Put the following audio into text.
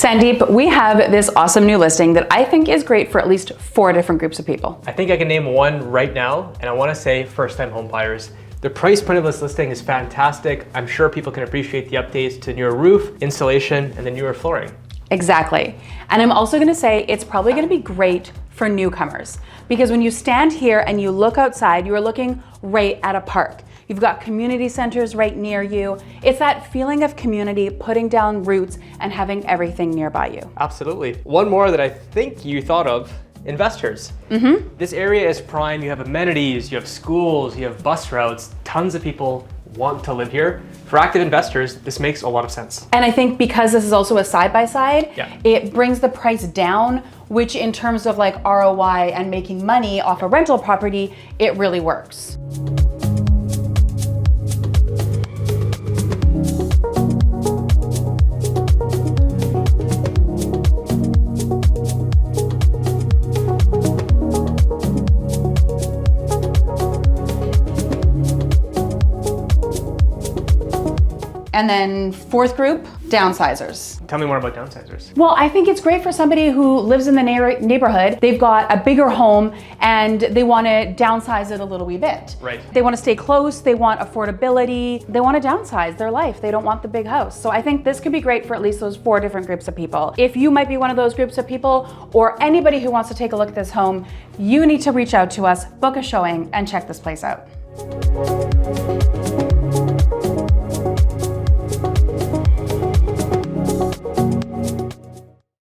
Sandeep, we have this awesome new listing that I think is great for at least 4 different groups of people. I think I can name one right now, and I want to say first-time home buyers. The price point of this listing is fantastic. I'm sure people can appreciate the updates to newer roof, installation, and the newer flooring. Exactly. And I'm also gonna say it's probably gonna be great for newcomers, because when you stand here and you look outside, you are looking right at a park. You've got community centers right near you. It's that feeling of community, putting down roots and having everything nearby you. Absolutely. One more that I think you thought of, investors. This area is prime. You have amenities, you have schools, you have bus routes, tons of people want to live here. For active investors, this makes a lot of sense. And I think because this is also a side-by-side, Yeah. it brings the price down, which in terms of like ROI and making money off a rental property, it really works. And then 4th group, downsizers. Tell me more about downsizers. Well, I think it's great for somebody who lives in the neighborhood. They've got a bigger home and they want to downsize it a little wee bit. Right. They want to stay close. They want affordability. They want to downsize their life. They don't want the big house. So I think this could be great for at least those 4 different groups of people. If you might be one of those groups of people, or anybody who wants to take a look at this home, you need to reach out to us, book a showing, and check this place out.